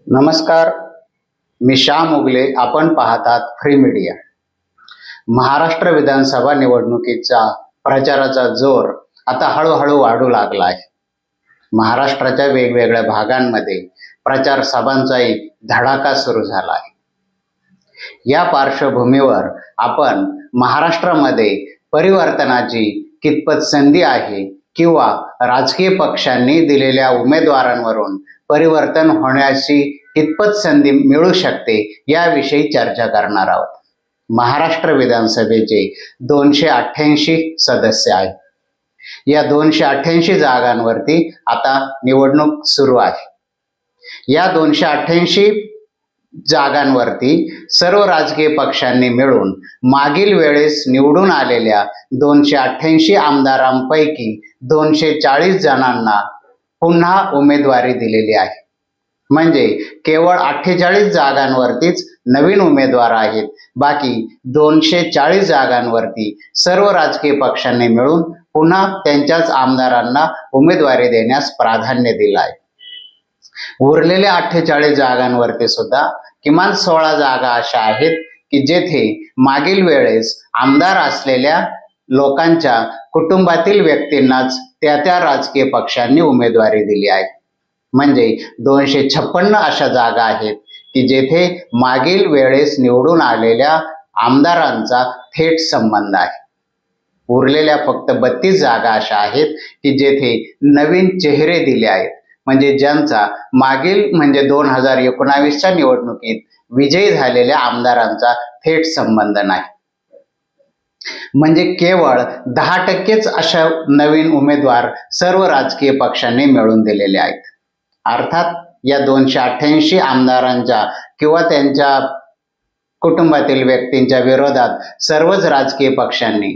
नमस्कार, मी श्याम उगले. आपण पाहतात फ्री मीडिया. महाराष्ट्र विधानसभा निवडणुकीचा प्रचाराचा जोर आता हळूहळू वाढू लागला आहे. महाराष्ट्राच्या वेगवेगळ्या भागांमध्ये प्रचार सभांचाही धडाका सुरू झाला आहे. या पार्श्वभूमीवर आपण महाराष्ट्रामध्ये परिवर्तनाची कितपत संधी आहे किंवा राजकीय पक्षांनी दिलेल्या उमेदवारांवरून परिवर्तन होण्याची कितपत संधी मिळू शकते याविषयी चर्चा करणार आहोत. महाराष्ट्र विधानसभेचे 288 सदस्य आहेत. या 288 जागांवरती आता निवडणूक सुरू आहे. या 288 जागांवरती सर्व राजकीय पक्षांनी मिळून मागील वेळेस निवडून आलेल्या 288 आमदारांपैकी 240 जणांना पुन्हा उमेदवारी दिलेली आहे. म्हणजे केवळ 48 जागांवरतीच नवीन उमेदवार आहेत. बाकी 240 जागांवरती सर्व राजकीय पक्षांनी मिळून पुन्हा त्यांच्याच आमदारांना उमेदवारी देण्यास प्राधान्य दिलं आहे. उरलेल्या 48 जागांवरती सुद्धा किमान 16 जागा अशा आहेत की जेथे मागील वेळेस आमदार असलेल्या लोकांच्या कुटुंबातील व्यक्तींनाच त्या राजकीय पक्षांनी उमेदवारी दिली आहे. म्हणजे 256 अशा जागा आहेत की जेथे मागील वेळेस निवडून आलेल्या आमदारांचा थेट संबंध आहे. उरलेल्या फक्त 32 जागा अशा आहेत की जेथे नवीन चेहरे दिले आहेत. म्हणजे ज्यांचा मागील 2019च्या निवडणुकीत विजयी झालेल्या आमदारांचा थेट संबंध नाही. म्हणजे केवळ 10%च अशा नवीन उमेदवार सर्व राजकीय पक्षांनी मिळून दिलेले आहेत. अर्थात या 288 आमदारांच्या किंवा त्यांच्या कुटुंबातील व्यक्तींच्या विरोधात सर्वच राजकीय पक्षांनी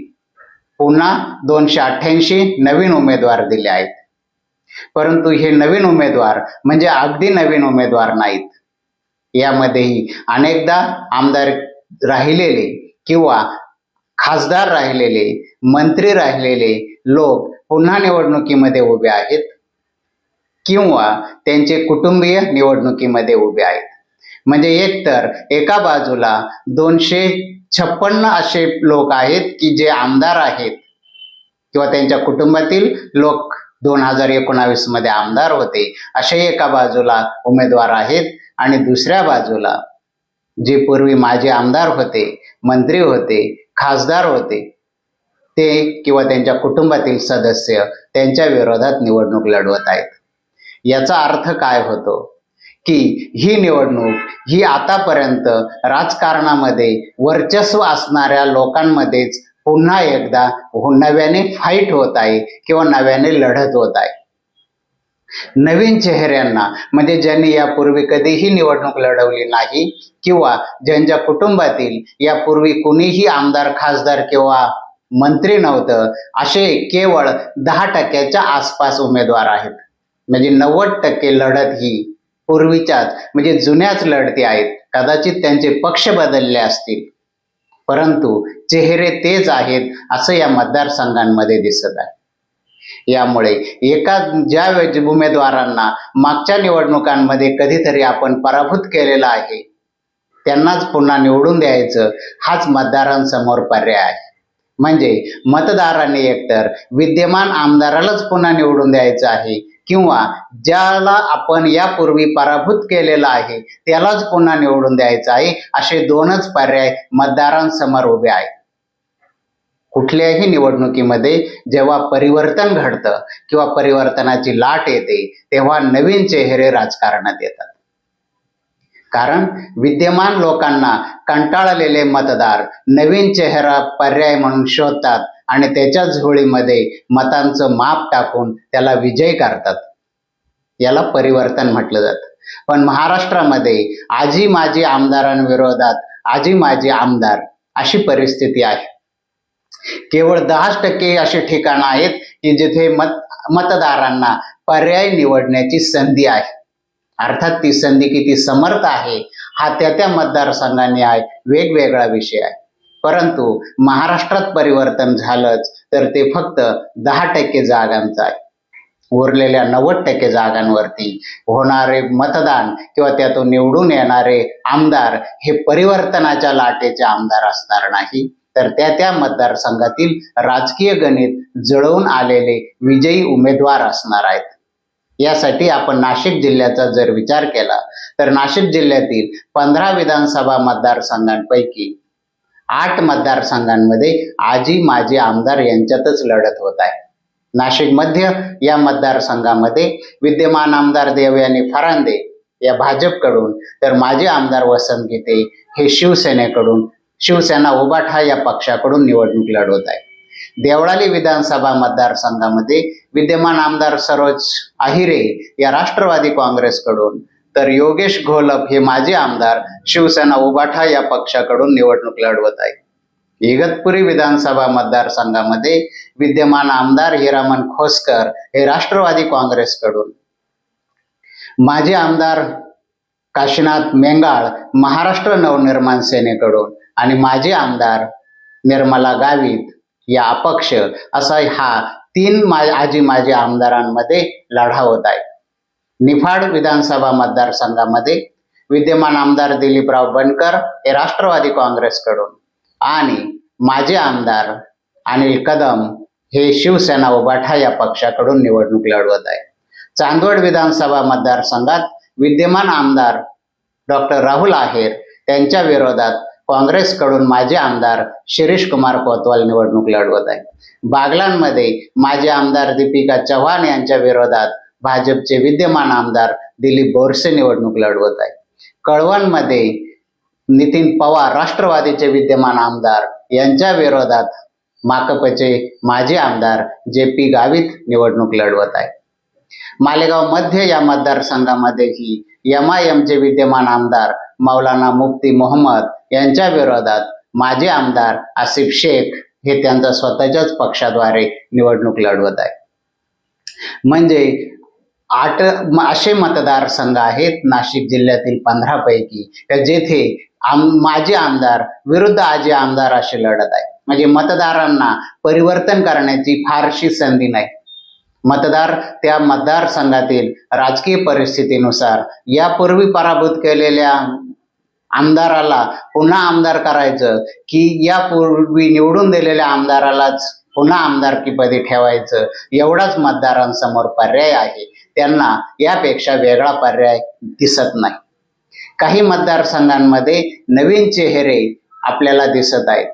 पुन्हा 288 नवीन उमेदवार दिले आहेत. परंतु हे नवीन उमेदवार म्हणजे अगदी नवीन उमेदवार नाहीत. यामध्येही अनेकदा आमदार राहिलेले किंवा खासदार राहिलेले, मंत्री राहिलेले लोक पुन्हा निवडणुकीमध्ये उभे आहेत किंवा त्यांचे कुटुंबीय निवडणुकीमध्ये उभे आहेत. म्हणजे एकतर एका बाजूला 256 असे लोक आहेत की जे आमदार आहेत किंवा त्यांच्या कुटुंबातील लोक 2019 मध्ये आमदार होते असे एका बाजूला उमेदवार आहेत. आणि दुसऱ्या बाजूला जे पूर्वी माजी आमदार होते, मंत्री होते, खासदार होते ते किंवा त्यांच्या कुटुंबातील सदस्य त्यांच्या विरोधात निवडणूक लढवत आहेत. याचा अर्थ काय होतो की ही निवडणूक ही आतापर्यंत राजकारणामध्ये वर्चस्व असणाऱ्या लोकांमध्येच पुन्हा एकदा नव्याने फाईट होत आहे किंवा नव्याने लढत होत आहे. नवीन चेहऱ्यांना म्हणजे ज्यांनी यापूर्वी कधीही निवडणूक लढवली नाही किंवा ज्यांच्या कुटुंबातील यापूर्वी कुणीही आमदार, खासदार किंवा मंत्री नव्हतं असे केवळ 10%च्या आसपास उमेदवार आहेत. म्हणजे 90% लढत ही पूर्वीच्याच म्हणजे जुन्याच लढती आहेत. कदाचित त्यांचे पक्ष बदलले असतील परंतु चेहरे तेच आहेत असं या मतदारसंघांमध्ये दिसत आहे. यामुळे ज्या उमेदवारांना मागच्या निवडणुकांमध्ये कधीतरी आपण पराभूत केलेला आहे त्यांनाच पुन्हा निवडून द्यायचं हाच मतदारांसमोर पर्याय आहे. म्हणजे मतदारांनी एकतर विद्यमान आमदारालाच पुन्हा निवडून द्यायचं आहे किंवा ज्याला आपण यापूर्वी पराभूत केलेला आहे त्यालाच पुन्हा निवडून द्यायचं आहे. असे दोनच पर्याय मतदारांसमोर उभे आहेत. कुठल्याही निवडणुकीमध्ये जेव्हा परिवर्तन घडतं किंवा परिवर्तनाची लाट येते तेव्हा नवीन चेहरे राजकारणात येतात. कारण विद्यमान लोकांना कंटाळलेले मतदार नवीन चेहरा पर्याय म्हणून शोधतात आणि त्याच्या झोळीमध्ये मतांचं माप टाकून त्याला विजय करतात. याला परिवर्तन म्हटलं जातं. पण महाराष्ट्रामध्ये आजी माजी आमदारांविरोधात आजी माजी आमदार अशी परिस्थिती आहे. केवळ 10% असे ठिकाणं आहेत की जिथे मतदारांना पर्याय निवडण्याची संधी आहे. अर्थात ती संधी किती समर्थ आहे हा त्या मतदारसंघांनी आहे, वेगवेगळा विषय आहे. परंतु महाराष्ट्रात परिवर्तन झालंच तर ते फक्त 10% जागांचं आहे. उरलेल्या 90% जागांवरती होणारे मतदान किंवा त्यातून निवडून येणारे आमदार हे परिवर्तनाच्या लाटेचे आमदार असणार नाही, तर त्या मतदारसंघातील राजकीय गणित जुळवून आलेले विजयी उमेदवार असणार आहेत. यासाठी आपण नाशिक जिल्ह्याचा जर विचार केला तर नाशिक जिल्ह्यातील 15 विधानसभा मतदारसंघांपैकी 8 मतदारसंघांमध्ये आजी माजी आमदार यांच्यातच लढत होत आहे. नाशिक मध्य या मतदारसंघामध्ये विद्यमान आमदार देवयानी फरांदे या भाजपकडून, तर माजी आमदार वसंत गीते हे शिवसेनेकडून, शिवसेना उभाठा या पक्षाकडून निवडणूक लढवत आहे. देवळाली विधानसभा मतदारसंघामध्ये विद्यमान आमदार सरोज आहिरे या राष्ट्रवादी काँग्रेसकडून, तर योगेश घोलप हे माजी आमदार शिवसेना उभाठा या पक्षाकडून निवडणूक लढवत आहे. इगतपुरी विधानसभा मतदारसंघामध्ये विद्यमान आमदार हिरामन खोसकर हे राष्ट्रवादी काँग्रेसकडून, माजी आमदार काशीनाथ मेंगाळ महाराष्ट्र नवनिर्माण सेनेकडून आणि माजी आमदार निर्मला गावित या अपक्ष असा हा 3 आजी माजी आमदारांमध्ये लढा होत आहे. निफाड विधानसभा मतदारसंघामध्ये विद्यमान आमदार दिलीपराव बनकर हे राष्ट्रवादी काँग्रेसकडून आणि माजी आमदार अनिल कदम हे शिवसेना उभाठा या पक्षाकडून निवडणूक लढवत आहे. चांदवड विधानसभा मतदारसंघात विद्यमान आमदार डॉक्टर राहुल आहेर त्यांच्या विरोधात काँग्रेसकडून माजी आमदार शिरीष कुमार कोतवाल निवडणूक लढवत आहे. बागलांमध्ये माजी आमदार दीपिका चव्हाण यांच्या विरोधात भाजपचे विद्यमान आमदार दिलीप बोरसे निवडणूक लढवत आहे. कळवणमध्ये नितीन पवार राष्ट्रवादीचे विद्यमान आमदार यांच्या विरोधात माकपचे माजी आमदार जे.पी. गावित निवडणूक लढवत आहे. मालेगाव मध्य या मतदारसंघामध्येही MIMचे विद्यमान आमदार मौलाना मुफ्ती मोहम्मद यांच्या विरोधात माजी आमदार आसिफ शेख हे त्यांच्या स्वतःच्याच पक्षाद्वारे निवडणूक लढवत आहे. म्हणजे 8 असे मतदारसंघ आहेत नाशिक जिल्ह्यातील 15 पैकी जेथे माजी आमदार विरुद्ध आजी आमदार अशी लढत आहे. म्हणजे मतदारांना परिवर्तन करण्याची फारशी संधी नाही. मतदार त्या मतदारसंघातील राजकीय परिस्थितीनुसार यापूर्वी पराभूत केलेल्या आमदाराला पुन्हा आमदार करायचं की यापूर्वी निवडून दिलेल्या आमदारालाच पुन्हा आमदारकीपदी ठेवायचं, एवढाच मतदारांसमोर पर्याय आहे. त्यांना यापेक्षा वेगळा पर्याय दिसत नाही. काही मतदारसंघांमध्ये नवीन चेहरे आपल्याला दिसत आहेत.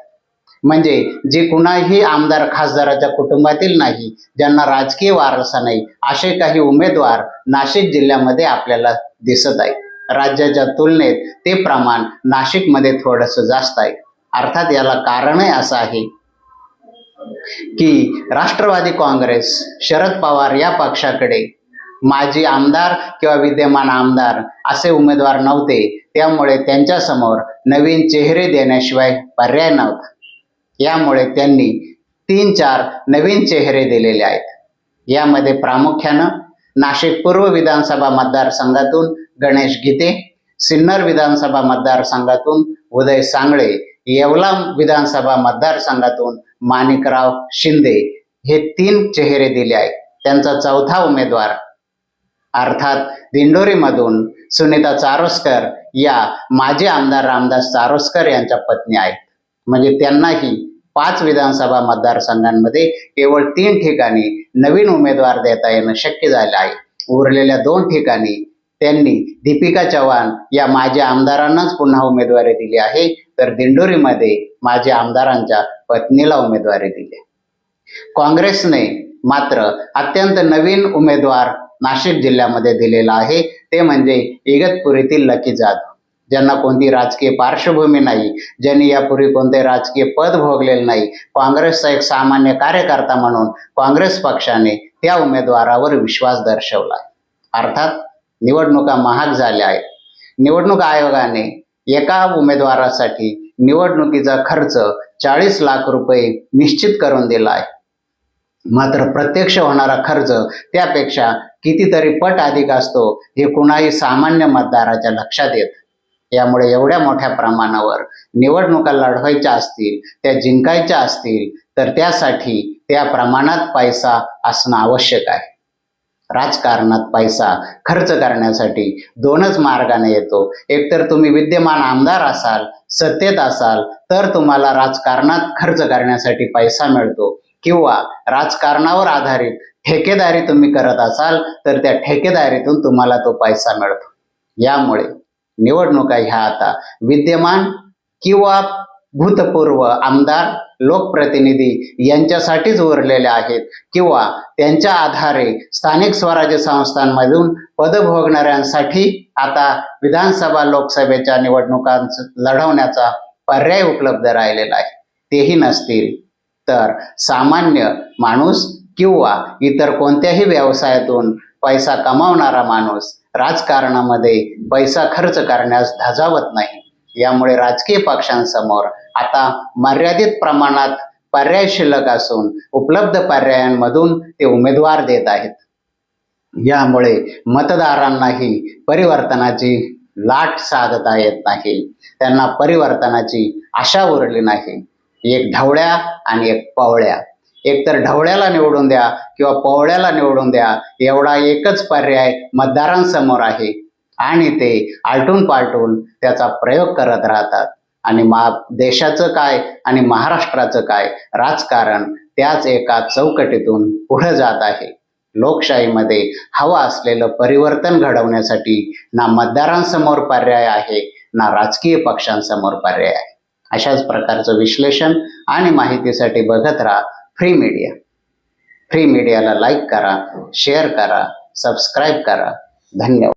म्हणजे जे कुणाही आमदार खासदाराच्या कुटुंबातील नाही, ज्यांना राजकीय वारसा नाही, असे काही उमेदवार नाशिक जिल्ह्यामध्ये आपल्याला दिसत आहे. राज्याच्या तुलनेत ते प्रमाण नाशिकमध्ये थोडंसं जास्त आहे. अर्थात याला कारणही असं आहे की राष्ट्रवादी काँग्रेस शरद पवार या पक्षाकडे माजी आमदार किंवा विद्यमान आमदार असे उमेदवार नव्हते, त्यामुळे त्यांच्यासमोर नवीन चेहरे देण्याशिवाय पर्याय नव्हता. यामुळे त्यांनी 3-4 नवीन चेहरे दिलेले आहेत. यामध्ये प्रामुख्यानं नाशिक पूर्व विधानसभा मतदारसंघातून गणेश गीते, सिन्नर विधानसभा मतदारसंघातून उदय सांगळे, येवला विधानसभा मतदारसंघातून माणिकराव शिंदे हे 3 चेहरे दिले आहेत. त्यांचा चौथा उमेदवार अर्थात दिंडोरीमधून सुनीता चारोस्कर या माजी आमदार रामदास चारोस्कर यांच्या पत्नी आहेत. म्हणजे त्यांनाही 5 विधानसभा मतदारसंघांमध्ये केवळ 3 ठिकाणी नवीन उमेदवार देता येणं शक्य झाले आहे. उरलेल्या 2 ठिकाणी त्यांनी दीपिका चव्हाण या माजी आमदारांनाच पुन्हा उमेदवारी दिली आहे, तर दिंडोरीमध्ये माजी आमदारांच्या पत्नीला उमेदवारी दिली. काँग्रेसने मात्र अत्यंत नवीन उमेदवार नाशिक जिल्ह्यामध्ये दिलेला आहे, ते म्हणजे इगतपुरीतील लकी जाधव, ज्यांना कोणती राजकीय पार्श्वभूमी नाही, ज्यांनी यापूर्वी कोणते राजकीय पद भोगलेले नाही. काँग्रेसचा एक सामान्य कार्यकर्ता म्हणून काँग्रेस पक्षाने त्या उमेदवारावर विश्वास दर्शवला. अर्थात निवडणुका महाग झाल्या आहेत. निवडणूक आयोगाने एका उमेदवारासाठी निवडणुकीचा खर्च 40 लाख रुपये निश्चित करून दिला आहे. मात्र प्रत्यक्ष होणारा खर्च त्यापेक्षा कितीतरी पट अधिक असतो हे कुणाही सामान्य मतदाराच्या लक्षात येतं. यामुळे एवढ्या मोठ्या प्रमाणावर निवडणुका लढवायच्या असतील, त्या जिंकायच्या असतील, तर त्यासाठी त्या प्रमाणात पैसा असणं आवश्यक आहे. राजकारणात पैसा खर्च करण्यासाठी दोनच मार्गाने येतो. एकतर तुम्ही विद्यमान आमदार असाल, सत्तेत असाल, तर तुम्हाला राजकारणात खर्च करण्यासाठी पैसा मिळतो, किंवा राजकारणावर आधारित ठेकेदारी तुम्ही करत असाल तर त्या ठेकेदारीतून तुम्हाला तो पैसा मिळतो. यामुळे निवडणुका ह्या आता विद्यमान किंवा भूतपूर्व आमदार, लोकप्रतिनिधी यांच्यासाठीच उरलेल्या आहेत, किंवा त्यांच्या आधारे स्थानिक स्वराज्य संस्थांमधून पद भोगणाऱ्यांसाठी आता विधानसभा लोकसभेच्या निवडणुका लढवण्याचा पर्याय उपलब्ध राहिलेला आहे. तेही नसतील तर सामान्य माणूस किंवा इतर कोणत्याही व्यवसायातून पैसा कमावणारा माणूस राजकारणामध्ये पैसा खर्च करण्यास धजावत नाही. यामुळे राजकीय पक्षांसमोर आता मर्यादित प्रमाणात पर्याय शिल्लक असून उपलब्ध पर्यायांमधून ते उमेदवार देत आहेत. यामुळे मतदारांनाही परिवर्तनाची लाट साधता येत नाही, त्यांना परिवर्तनाची आशा उरली नाही. एक ढवळ्या आणि एक पवळ्या, एकतर ढवळ्याला निवडून द्या किंवा पवळ्याला निवडून द्या, एवढा एकच पर्याय मतदारांसमोर आहे, आणि ते आलटून पालटून त्याचा प्रयोग करत राहतात. आणि देशाचं काय आणि महाराष्ट्राचं काय राजकारण त्याच एका चौकटीतून पुढे जात आहे. लोकशाहीमध्ये हवं असलेलं परिवर्तन घडवण्यासाठी ना मतदारांसमोर पर्याय आहे, ना राजकीय पक्षांसमोर पर्याय आहे. अशाच प्रकारचं विश्लेषण आणि माहितीसाठी बघत राहा फ्री मीडिया. फ्री मीडियाला लाईक करा, शेअर करा, सबस्क्राईब करा. धन्यवाद.